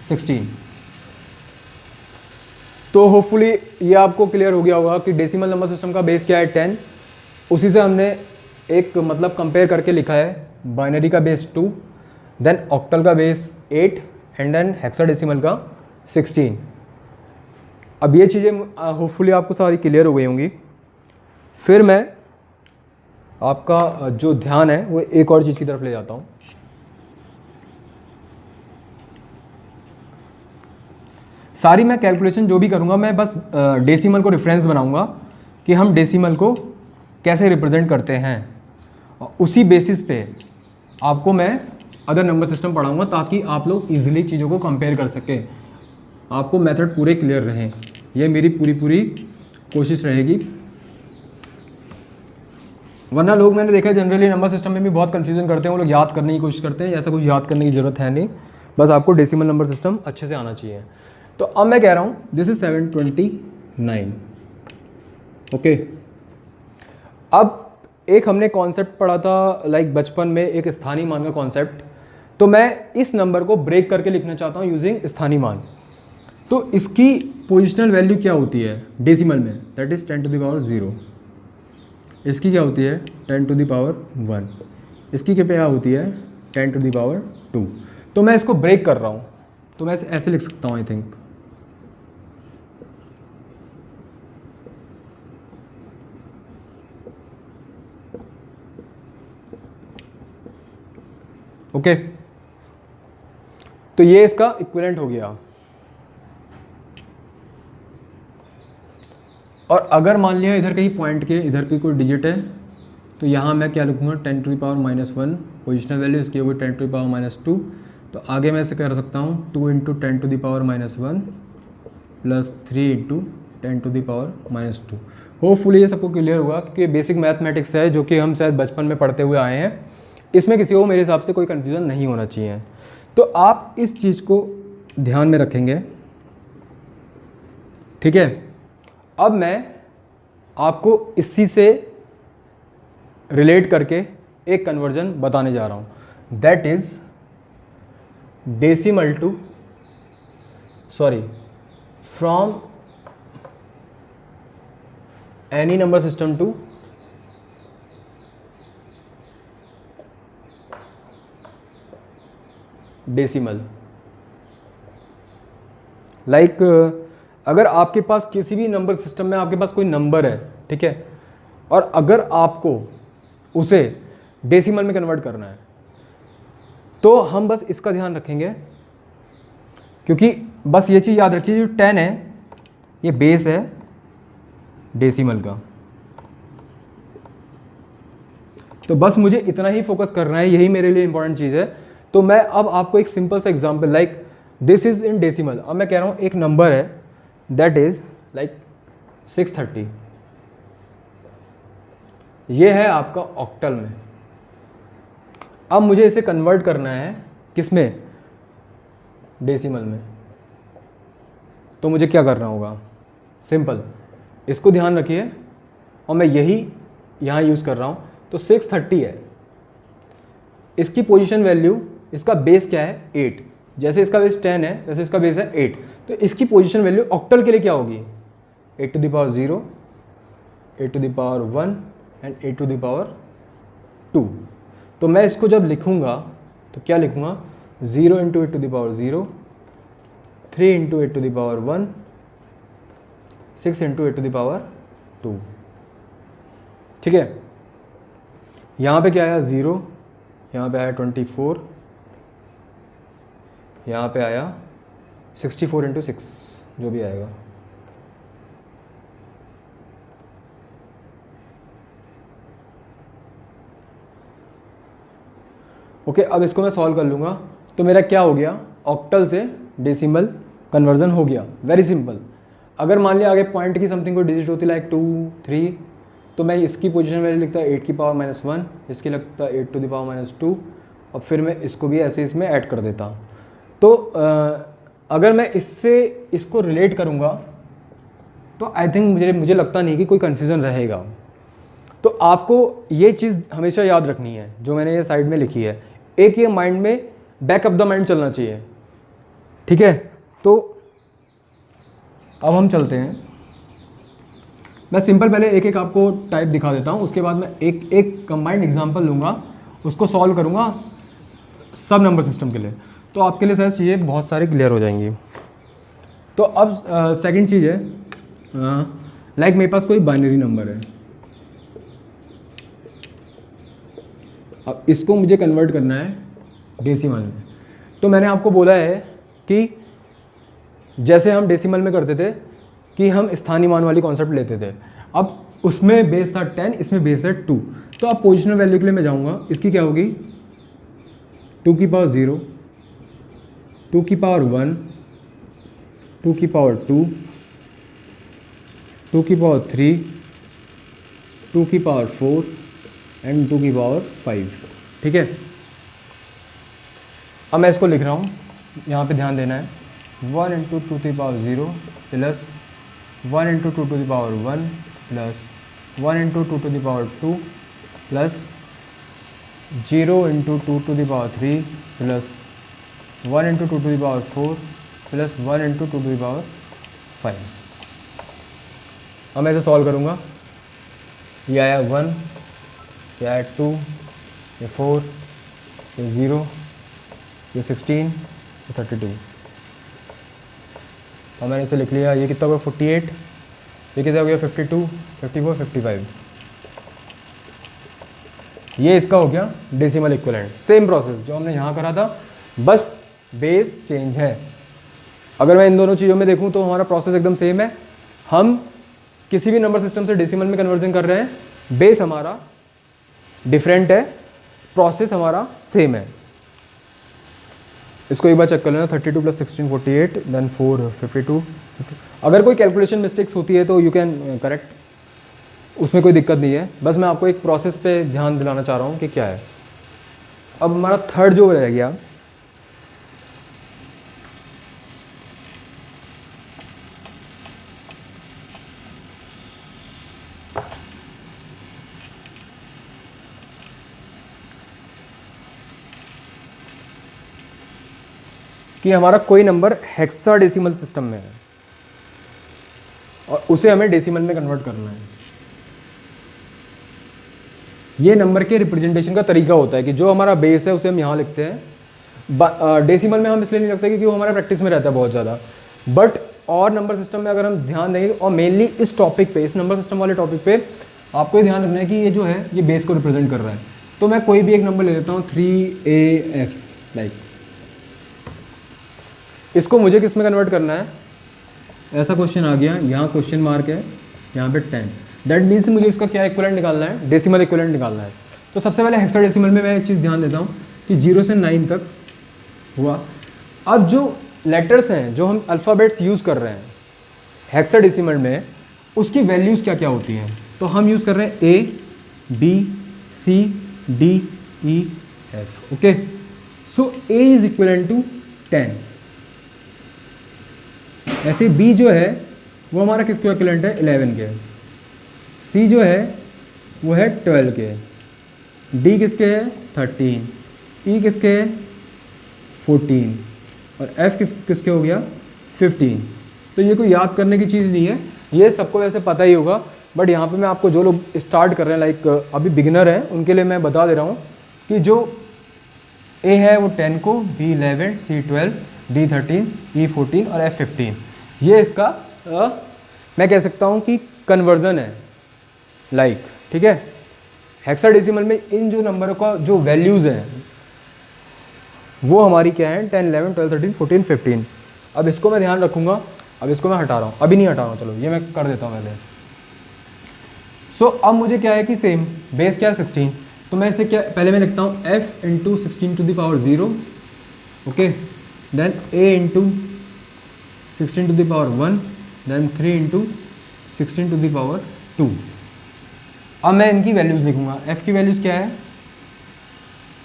16। तो होपफुली ये आपको क्लियर हो गया होगा कि डेसिमल नंबर सिस्टम का बेस क्या है 10। उसी से हमने एक मतलब कंपेयर करके लिखा है, बाइनरी का बेस 2, देन ऑक्टल का बेस 8 एंड देन हेक्साडेसिमल का 16। अब ये चीज़ें होपफुली आपको सारी क्लियर हो गई होंगी। फिर मैं आपका जो ध्यान है वो एक और चीज़ की तरफ ले जाता हूँ। सारी मैं कैलकुलेशन जो भी करूँगा, मैं बस डेसिमल को रेफरेंस बनाऊँगा कि हम डेसिमल को कैसे रिप्रेजेंट करते हैं, और उसी बेसिस पे आपको मैं अदर नंबर सिस्टम पढ़ाऊँगा ताकि आप लोग इजीली चीज़ों को कंपेयर कर सकें, आपको मेथड पूरे क्लियर रहें। ये मेरी पूरी कोशिश रहेगी। वरना लोग मैंने देखा है जनरली नंबर सिस्टम में भी बहुत कन्फ्यूजन करते हैं, वो लोग याद करने की कोशिश करते हैं। ऐसा कुछ याद करने की ज़रूरत है नहीं, बस आपको डेसिमल नंबर सिस्टम अच्छे से आना चाहिए। तो अब मैं कह रहा हूँ दिस इज 729। ओके, अब एक हमने कॉन्सेप्ट पढ़ा था लाइक बचपन में, एक स्थानीय मान का कॉन्सेप्ट। तो मैं इस नंबर को ब्रेक करके लिखना चाहता हूँ यूजिंग स्थानीय मान। तो इसकी पोजिशनल वैल्यू क्या होती है डेसिमल में, that is 10 to the power 0। इसकी क्या होती है 10 to the power 1। इसकी क्या होती है 10 to the power 2। तो मैं इसको ब्रेक कर रहा हूँ, तो मैं ऐसे लिख सकता हूँ आई थिंक, ओके। तो ये इसका इक्विवेलेंट हो गया। और अगर मान लिया इधर कहीं पॉइंट के इधर की कोई डिजिट है, तो यहाँ मैं क्या लिखूँगा 10 to the power -1 positional value, इसकी होगी 10 to the power -2। तो आगे मैं ऐसे कर सकता हूँ 2 × 10 to the power -1 plus 3 × 10 to the power -2। Hopefully ये सबको क्लियर हुआ, क्योंकि बेसिक मैथमेटिक्स है जो कि हम शायद बचपन में पढ़ते हुए आए हैं। इसमें किसी को मेरे हिसाब से कोई कन्फ्यूज़न नहीं होना चाहिए। तो आप इस चीज़ को ध्यान में रखेंगे, ठीक है। अब मैं आपको इसी से रिलेट करके एक कन्वर्जन बताने जा रहा हूँ, that is decimal to from any number system to decimal. Like अगर आपके पास किसी भी नंबर सिस्टम में आपके पास कोई नंबर है, ठीक है, और अगर आपको उसे डेसिमल में कन्वर्ट करना है, तो हम बस इसका ध्यान रखेंगे, क्योंकि बस ये चीज़ याद रखिए, जो 10 है ये बेस है डेसिमल का। तो बस मुझे इतना ही फोकस करना है, यही मेरे लिए इंपॉर्टेंट चीज़ है। तो मैं अब आपको एक सिंपल सा example, like this is in decimal. अब मैं कह रहा हूँ एक नंबर है दैट इज़ लाइक 630, ये है आपका ऑक्टल में। अब मुझे इसे कन्वर्ट करना है किस में, डेसिमल में। तो मुझे क्या करना होगा, सिंपल, इसको ध्यान रखिए, और मैं यही यहाँ यूज़ कर रहा हूँ। तो 630 है, इसकी पोजीशन वैल्यू, इसका बेस क्या है 8। जैसे इसका बेस 10 है जैसे इसका बेस है 8, तो इसकी पोजीशन वैल्यू ऑक्टल के लिए क्या होगी, 8 to the power 0, 8 to the power 1 and 8 to the power 2। तो मैं इसको जब लिखूंगा तो क्या लिखूंगा, 0 into 8 to the power 0, 3 into 8 to the power 1, 6 into 8 to the power 2। ठीक है, यहाँ पे क्या आया 0, यहाँ पे आया 24, यहाँ पे आया 64 इंटू 6 जो भी आएगा। ओके, अब इसको मैं सॉल्व कर लूँगा तो मेरा क्या हो गया, ऑक्टल से डेसिमल कन्वर्जन हो गया, वेरी सिंपल। अगर मान लिया आगे पॉइंट की समथिंग कोई डिजिट होती लाइक 2, 3, तो मैं इसकी पोजीशन वैल्यू लिखता है 8 की पावर -1, इसकी लगता है 8 टू द पावर -2, और फिर मैं इसको भी ऐसे इसमें ऐड कर देता। तो अगर मैं इससे इसको रिलेट करूँगा तो आई थिंक मुझे लगता नहीं कि कोई कन्फ्यूज़न रहेगा। तो आपको ये चीज़ हमेशा याद रखनी है जो मैंने ये साइड में लिखी है, एक ये माइंड में बैक ऑफ द माइंड चलना चाहिए। ठीक है, तो अब हम चलते हैं, मैं सिंपल पहले एक एक आपको टाइप दिखा देता हूँ, उसके बाद मैं एक एक कंबाइंड एग्जांपल लूँगा, उसको सॉल्व करूँगा सब नंबर सिस्टम के लिए, तो आपके लिए शायद चीज़ें बहुत सारी क्लियर हो जाएंगी। तो अब सेकंड चीज़ है, लाइक मेरे पास कोई बाइनरी नंबर है, अब इसको मुझे कन्वर्ट करना है डेसिमल में। तो मैंने आपको बोला है कि जैसे हम डेसिमल में करते थे कि हम स्थानीय मान वाली कॉन्सेप्ट लेते थे, अब उसमें बेस था 10, इसमें बेस है 2। तो अब पोजिशनल वैल्यू के लिए मैं जाऊंगा, इसकी क्या होगी 2 की पावर 0, 2 की पावर 1, 2 की पावर 2, 2 की पावर 3, 2 की पावर 4 एंड 2 की पावर 5। ठीक है, अब मैं इसको लिख रहा हूँ, यहाँ पे ध्यान देना है, 1 into 2 to the power 0 plus 1 into 2 to the power 1 plus 1 into 2 to the power 2 plus 0 into 2 to the power 3 plus 1 into 2 to the power 4 plus 1 into 2 to the power 5। अब मैं इसे सॉल्व करूँगा, ये आया 1, ये आया 2, ये 4, ये 0, ये 16, ये 32। और मैंने इसे लिख लिया, ये कितना हो गया 48, ये कितना हो गया 52, 54, 55। ये इसका हो गया डेसिमल इक्विवेलेंट। सेम प्रोसेस जो हमने यहाँ करा था, बस बेस चेंज है। अगर मैं इन दोनों चीज़ों में देखूँ तो हमारा प्रोसेस एकदम सेम है। हम किसी भी नंबर सिस्टम से डेसिमल में कन्वर्जन कर रहे हैं, बेस हमारा डिफरेंट है, प्रोसेस हमारा सेम है। इसको एक बार चेक कर लेना, 32 प्लस 16 48, देन 4 52। अगर कोई कैलकुलेशन मिस्टेक्स होती है तो यू कैन करेक्ट, उसमें कोई दिक्कत नहीं है, बस मैं आपको एक प्रोसेस पे ध्यान दिलाना चाह रहा हूँ कि क्या है। अब हमारा थर्ड जो रह गया, कि हमारा कोई नंबर हेक्साडेसिमल सिस्टम में है और उसे हमें डेसिमल में कन्वर्ट करना है। ये नंबर के रिप्रेजेंटेशन का तरीका होता है कि जो हमारा बेस है उसे हम यहाँ लिखते हैं। डेसिमल में हम इसलिए नहीं लिखते क्योंकि वो हमारा प्रैक्टिस में रहता है बहुत ज़्यादा, बट और नंबर सिस्टम में अगर हम ध्यान देंगे, और मेनली इस टॉपिक पे, इस नंबर सिस्टम वाले टॉपिक पे आपको ये ध्यान रखना है कि ये जो है ये बेस को रिप्रेजेंट कर रहा है। तो मैं कोई भी एक नंबर ले लेता हूँ 3AF, लाइक इसको मुझे किस में कन्वर्ट करना है, ऐसा क्वेश्चन आ गया, यहाँ क्वेश्चन मार्क है, यहाँ पे 10, दैट मीन्स मुझे इसका क्या इक्विवेलेंट निकालना है, डेसिमल इक्विवेलेंट निकालना है। तो सबसे पहले हेक्साडेसिमल में मैं एक चीज़ ध्यान देता हूँ कि 0 से 9 तक हुआ। अब जो लेटर्स हैं, जो हम अल्फ़ाबेट्स यूज़ कर रहे हैं हेक्साडेसिमल में, उसकी वैल्यूज़ क्या क्या होती हैं। तो हम यूज़ कर रहे हैं A B C D E F, okay. So A is equivalent to 10, ऐसे B जो है वो हमारा किसके इक्विवेलेंट है, 11 के। C जो है वो है 12 के, D किसके है 13, E किसके है 14, और f किसके हो गया 15। तो ये कोई याद करने की चीज़ नहीं है, ये सबको वैसे पता ही होगा, बट यहाँ पे मैं आपको जो लोग स्टार्ट कर रहे हैं लाइक अभी बिगिनर हैं उनके लिए मैं बता दे रहा हूँ कि जो A है वो 10 को, B 11, C 12, D 13, E 14 और F 15, ये इसका मैं कह सकता हूँ कि कन्वर्जन है लाइक, ठीक है। हेक्साडेसिमल में इन जो नंबरों का जो वैल्यूज़ हैं वो हमारी क्या है 10, 11, 12, 13, 14, 15। अब इसको मैं ध्यान रखूँगा, अब इसको मैं हटा रहा हूँ, अभी नहीं हटा रहा हूँ, चलो ये मैं कर देता हूँ पहले। सो अब मुझे क्या है कि सेम बेस क्या है 16, तो मैं इसे क्या पहले मैं लिखता हूँ f into 16 to the power 0, okay, then a into 16 to the power 1, then 3 into 16 to the power 2। अब मैं इनकी वैल्यूज़ लिखूँगा, f की वैल्यूज़ क्या है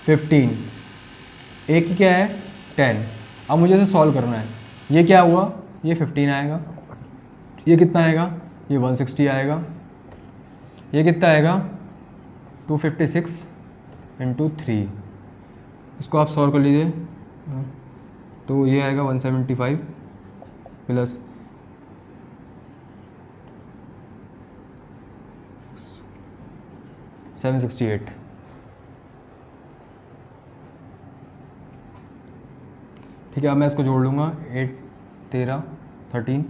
15, a की क्या है 10। अब मुझे इसे सॉल्व करना है, ये क्या हुआ, ये 15 आएगा, ये कितना आएगा, ये 160 आएगा, ये कितना आएगा 256 इंटू 3, इसको आप सॉल्व कर लीजिए, तो ये आएगा 175 प्लस 768। ठीक है, अब मैं इसको जोड़ लूँगा, 8, 13, 13,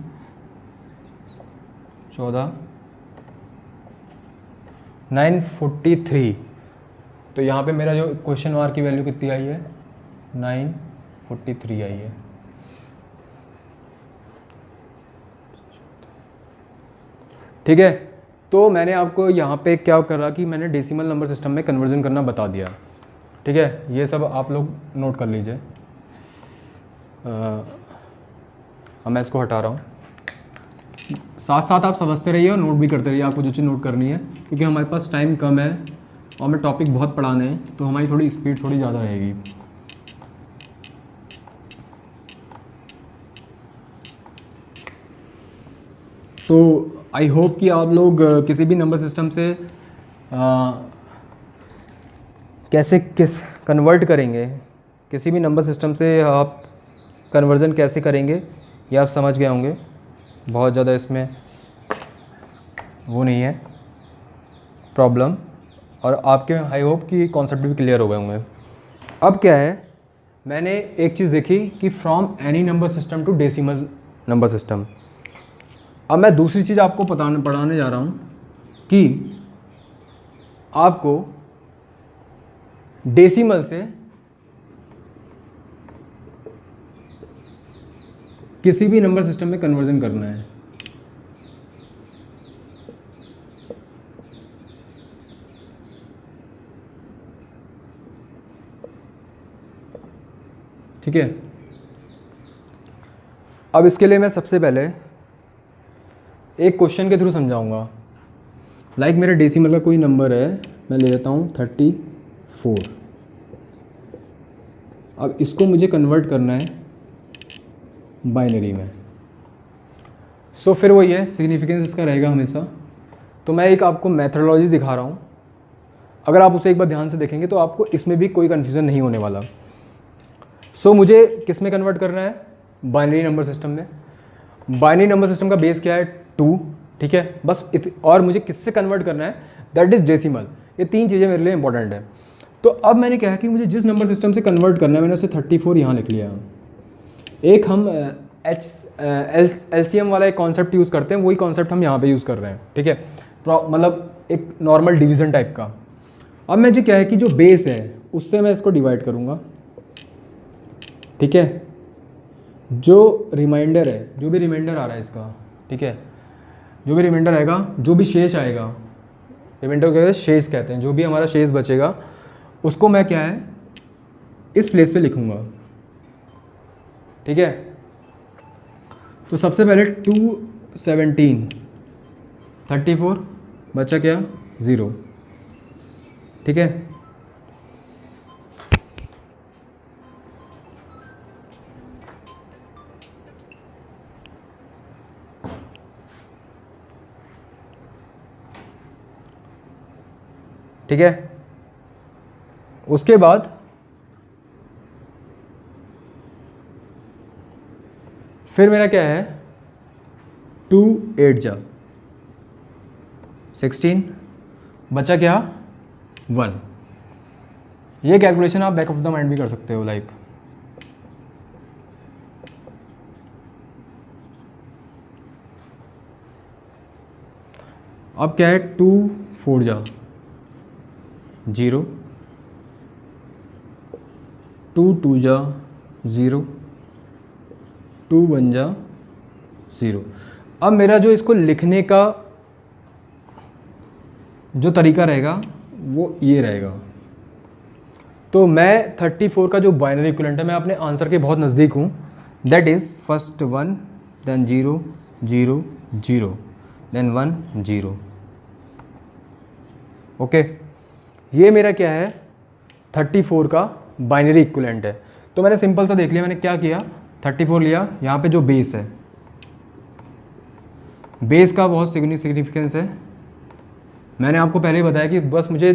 14, 943। तो यहाँ पे मेरा जो क्वेश्चन मार्क की वैल्यू कितनी आई है 943 आई है। ठीक है, तो मैंने आपको यहाँ पे क्या करा कि मैंने डेसिमल नंबर सिस्टम में कन्वर्जन करना बता दिया। ठीक है, ये सब आप लोग नोट कर लीजिए। अब मैं इसको हटा रहा हूँ, साथ साथ आप समझते रहिए और नोट भी करते रहिए, आपको जो चीज़ नोट करनी है, क्योंकि हमारे पास टाइम कम है और हमें टॉपिक बहुत पढ़ाने हैं, तो हमारी थोड़ी स्पीड थोड़ी ज़्यादा रहेगी। तो आई होप कि आप लोग किसी भी नंबर सिस्टम से कैसे कन्वर्ट करेंगे, किसी भी नंबर सिस्टम से आप कन्वर्जन कैसे करेंगे ये आप समझ गए होंगे। बहुत ज़्यादा इसमें वो नहीं है प्रॉब्लम, और आपके आई होप कि कॉन्सेप्ट भी क्लियर हो गए होंगे। अब क्या है, मैंने एक चीज़ देखी कि from any number system to decimal number system. अब मैं दूसरी चीज़ आपको पढ़ाने जा रहा हूँ कि आपको डेसिमल से किसी भी नंबर सिस्टम में कन्वर्जन करना है। ठीक है, अब इसके लिए मैं सबसे पहले एक क्वेश्चन के थ्रू समझाऊंगा। लाइक मेरे डेसिमल का कोई नंबर है, मैं ले लेता हूँ 34। अब इसको मुझे कन्वर्ट करना है बाइनरी में। सो फिर वही है, सिग्निफिकेंस इसका रहेगा हमेशा। तो मैं एक आपको मेथडोलॉजी दिखा रहा हूँ, अगर आप उसे एक बार ध्यान से देखेंगे तो आपको इसमें भी कोई कन्फ्यूज़न नहीं होने वाला। सो मुझे किस में कन्वर्ट करना है, बाइनरी नंबर सिस्टम में। बाइनरी नंबर सिस्टम का बेस क्या है 2, ठीक है, बस और मुझे किससे कन्वर्ट करना है, दैट इज़ डेसिमल। ये तीन चीज़ें मेरे लिए इंपॉर्टेंट है। तो अब मैंने क्या है कि मुझे जिस नंबर सिस्टम से कन्वर्ट करना है, मैंने उसे 34 यहाँ लिख लिया। एक हम LCM वाला एक कॉन्सेप्ट यूज़ करते हैं, वही कॉन्सेप्ट हम यहाँ पे यूज़ कर रहे हैं। ठीक है, मतलब एक नॉर्मल डिवीज़न टाइप का। अब मुझे क्या है कि जो बेस है उससे मैं इसको डिवाइड करूँगा। ठीक है, जो रिमाइंडर है, जो भी रिमाइंडर आ रहा है इसका, ठीक है, जो भी रिमाइंडर आएगा, जो भी शेष आएगा, रिमाइंडर को शेष कहते हैं, जो भी हमारा शेष बचेगा उसको मैं क्या है इस प्लेस पे लिखूँगा। ठीक है, तो सबसे पहले 217, 34 बचा क्या 0। ठीक है, ठीक है, उसके बाद फिर मेरा क्या है 2 8 जा 16, बचा क्या 1। ये कैलकुलेशन आप बैक ऑफ द माइंड भी कर सकते हो लाइक अब क्या है 2 4 जा 0, 2 2 जा 0, 2 1 जा 0। अब मेरा जो इसको लिखने का जो तरीका रहेगा वो ये रहेगा। तो मैं 34 का जो बाइनरी इक्विवेलेंट है, मैं अपने आंसर के बहुत नज़दीक हूँ। That is first 1 then 0 0 0 then 1 0। Okay, ये मेरा क्या है 34 का बाइनरी इक्विवेलेंट है। तो मैंने सिंपल सा देख लिया, मैंने क्या किया 34 लिया, यहाँ पे जो बेस है, बेस का बहुत सिग्निफिकेंस है। मैंने आपको पहले ही बताया कि बस मुझे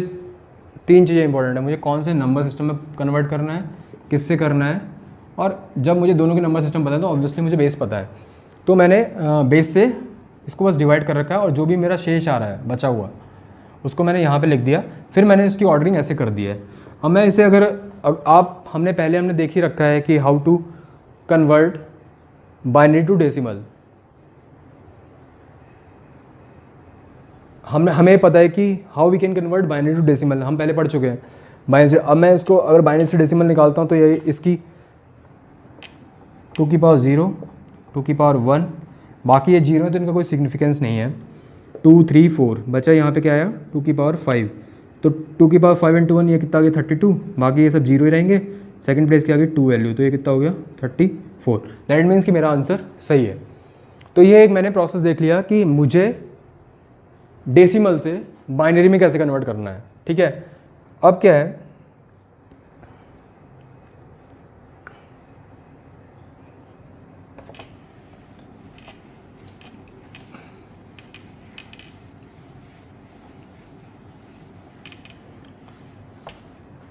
3 चीज़ें इंपॉर्टेंट है, मुझे कौन से नंबर सिस्टम में कन्वर्ट करना है, किससे करना है, और जब मुझे दोनों के नंबर सिस्टम पता है तो ऑब्वियसली मुझे बेस पता है। तो मैंने बेस से इसको बस डिवाइड कर रखा है और जो भी मेरा शेष आ रहा है बचा हुआ उसको मैंने यहाँ पे लिख दिया। फिर मैंने इसकी ऑर्डरिंग ऐसे कर दी है। अब मैं इसे अगर हमने देख ही रखा है कि how to convert binary to decimal. हमें पता है कि how we can convert binary to decimal, हम पहले पढ़ चुके हैं बाइनरी से। अब मैं इसको अगर बाइनरी से डेसिमल निकालता हूँ तो ये इसकी 2 की पावर 0, 2 की पावर 1, बाकी ये 0 है तो इनका कोई सिग्निफिकेंस नहीं है। 2 3 4 बचा, यहाँ पे क्या आया 2 की पावर 5, तो 2 की पावर 5 इंटू 1 ये कितना आ गया 32, बाकी ये सब 0 ही रहेंगे। सेकंड प्लेस की आ गई 2 वैल्यू, तो ये कितना हो गया 34। दैट मीन्स कि मेरा आंसर सही है। तो ये एक मैंने प्रोसेस देख लिया कि मुझे डेसिमल से बाइनरी में कैसे कन्वर्ट करना है। ठीक है, अब क्या है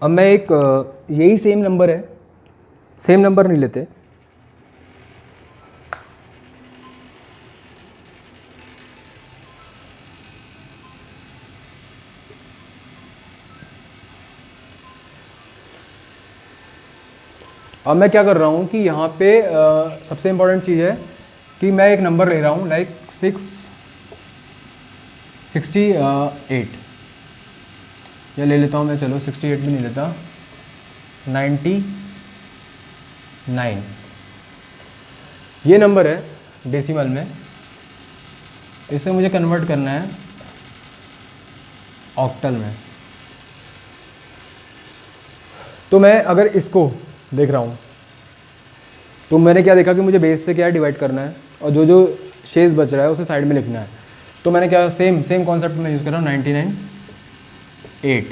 अब मैं एक यही सेम नंबर है, सेम नंबर नहीं लेते, अब मैं क्या कर रहा हूँ कि यहाँ पे सबसे इम्पोर्टेंट चीज़ है कि मैं एक नंबर ले रहा हूँ लाइक 68 या ले लेता हूँ मैं, चलो 68 भी नहीं लेता, 99 ये नंबर है डेसिमल में। इसे मुझे कन्वर्ट करना है ऑक्टल में। तो मैं अगर इसको देख रहा हूँ तो मैंने क्या देखा कि मुझे बेस से क्या डिवाइड करना है और जो जो शेष बच रहा है उसे साइड में लिखना है। तो मैंने क्या सेम कॉन्सेप्ट में यूज़ कर रहा हूँ 99 8।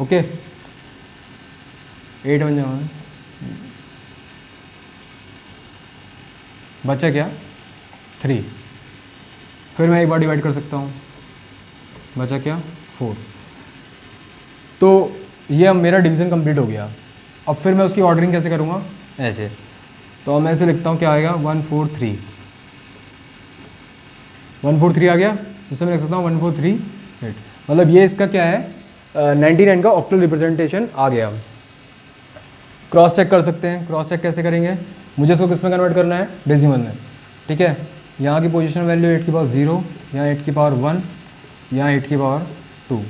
ओके, 8 बन जाओ, बचा क्या 3, फिर मैं एक बार डिवाइड कर सकता हूँ, बचा क्या 4। तो ये अब मेरा डिवीज़न कंप्लीट हो गया। अब फिर मैं उसकी ऑर्डरिंग कैसे करूँगा, ऐसे। तो अब मैं ऐसे लिखता हूँ, क्या आएगा 143 आ गया, जिससे मैं लिख सकता हूँ 1438। मतलब ये इसका क्या है 99 का ऑक्टल रिप्रेजेंटेशन आ गया। क्रॉस चेक कर सकते हैं, क्रॉस चेक कैसे करेंगे, मुझे इसको किस में कन्वर्ट करना है डेसिमल में। ठीक है, यहाँ की पोजीशन वैल्यू 8 की पावर 0, यहाँ 8 की पावर 1, यहाँ 8 की पावर 2।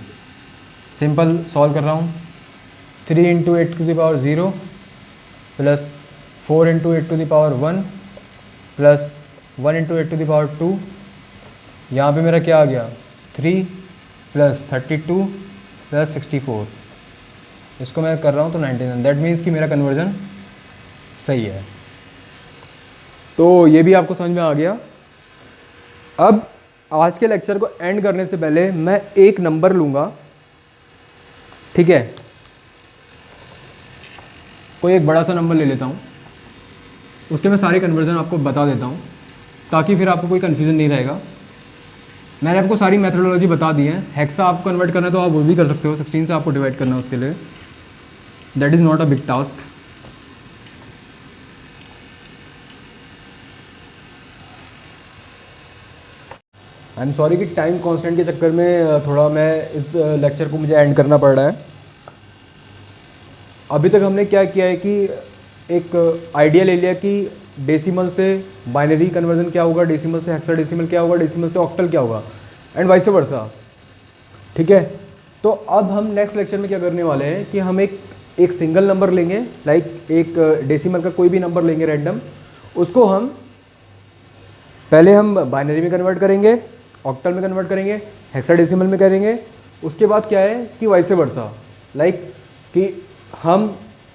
सिंपल सॉल्व कर रहा हूँ, 3 into 8 to the power 0 plus 4 into 8 to the power 1 plus 1 into 8 to the power 2। यहाँ पे मेरा क्या आ गया 3 प्लस 32 प्लस 64। इसको मैं कर रहा हूँ तो 99। दैट मीन्स कि मेरा कन्वर्जन सही है। तो ये भी आपको समझ में आ गया। अब आज के लेक्चर को एंड करने से पहले मैं एक नंबर लूँगा, ठीक है, कोई एक बड़ा सा नंबर ले लेता हूँ, उसके मैं सारे कन्वर्जन आपको बता देता हूँ ताकि फिर आपको कोई कन्फ्यूज़न नहीं रहेगा। मैंने आपको सारी मेथडोलॉजी बता दी है। हेक्सा आपको कन्वर्ट करना है तो आप वो भी कर सकते हो, 16 से आपको डिवाइड करना है उसके लिए, that is not a big task. I am sorry कि टाइम कांस्टेंट के चक्कर में थोड़ा मैं इस लेक्चर को मुझे एंड करना पड़ रहा है। अभी तक हमने क्या किया है कि एक आइडिया ले लिया कि डेसिमल से बाइनरी कन्वर्जन क्या होगा, डेसिमल से हेक्साडेसिमल क्या होगा, डेसिमल से ऑक्टल क्या होगा, एंड वाइस वर्सा। ठीक है, तो अब हम नेक्स्ट लेक्चर में क्या करने वाले हैं कि हम एक सिंगल नंबर लेंगे, लाइक एक डेसिमल का कोई भी नंबर लेंगे रैंडम, उसको हम पहले हम बाइनरी में कन्वर्ट करेंगे, ऑक्टल में कन्वर्ट करेंगे, हेक्साडेसिमल में करेंगे। उसके बाद क्या है कि वाइस वर्सा, लाइक कि हम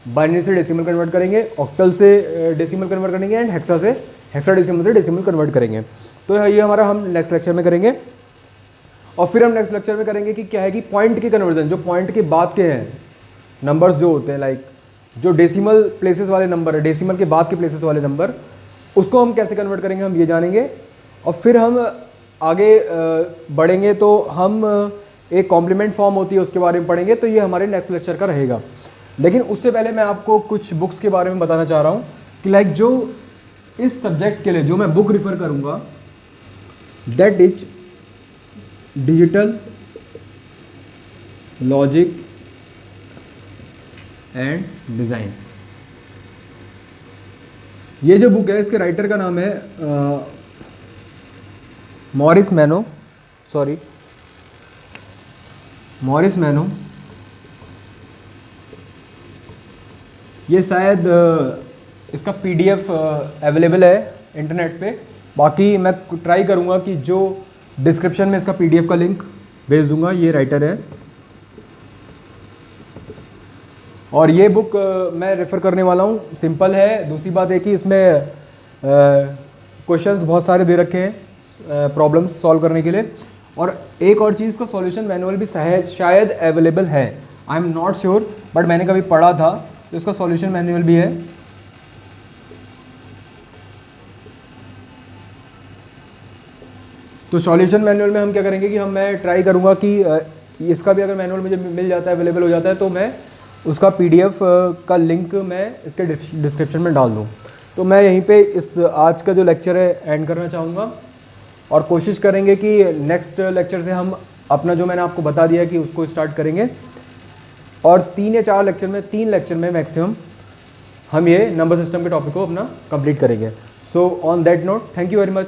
बाइनरी से डेसिमल कन्वर्ट करेंगे, ऑक्टल से डेसिमल कन्वर्ट करेंगे, एंड हेक्साडेसिमल से डेसिमल कन्वर्ट करेंगे। तो ये हमारा हम नेक्स्ट लेक्चर में करेंगे। और फिर हम नेक्स्ट लेक्चर में करेंगे कि क्या है कि पॉइंट की कन्वर्जन, जो पॉइंट के बाद के हैं नंबर्स जो होते हैं, लाइक जो डेसिमल प्लेसेस वाले नंबर है, डेसिमल के बाद के प्लेसेस वाले नंबर, उसको हम कैसे कन्वर्ट करेंगे हम ये जानेंगे। और फिर हम आगे बढ़ेंगे तो हम एक कॉम्प्लीमेंट फॉर्म होती है उसके बारे में पढ़ेंगे। तो ये हमारे नेक्स्ट लेक्चर का रहेगा। लेकिन उससे पहले मैं आपको कुछ बुक्स के बारे में बताना चाह रहा हूँ कि लाइक जो इस सब्जेक्ट के लिए जो मैं बुक रिफ़र करूँगा, that is digital logic and design. ये जो बुक है इसके राइटर का नाम है मॉरिस मैनो। ये शायद इसका PDF अवेलेबल है इंटरनेट पे। बाकी मैं ट्राई करूँगा कि जो डिस्क्रिप्शन में इसका PDF का लिंक भेज दूँगा। ये राइटर है और ये बुक मैं रेफ़र करने वाला हूँ। सिंपल है। दूसरी बात है कि इसमें क्वेश्चंस बहुत सारे दे रखे हैं प्रॉब्लम्स सॉल्व करने के लिए। और एक और चीज़ का सॉल्यूशन मैनुअल भी शायद अवेलेबल है, I am not sure, but मैंने कभी पढ़ा था तो इसका सॉल्यूशन मैनुअल भी है। तो सॉल्यूशन मैनुअल में हम क्या करेंगे कि मैं ट्राई करूँगा कि इसका भी अगर मैनुअल मुझे मिल जाता है, अवेलेबल हो जाता है, तो मैं उसका PDF का लिंक मैं इसके डिस्क्रिप्शन में डाल दूँ। तो मैं यहीं पे इस आज का जो लेक्चर है एंड करना चाहूँगा और कोशिश करेंगे कि नेक्स्ट लेक्चर से हम अपना जो मैंने आपको बता दिया कि उसको स्टार्ट करेंगे। और 3 या 4 लेक्चर में, 3 लेक्चर में मैक्सिमम हम ये नंबर सिस्टम के टॉपिक को अपना कंप्लीट करेंगे। So on that note, thank you very much.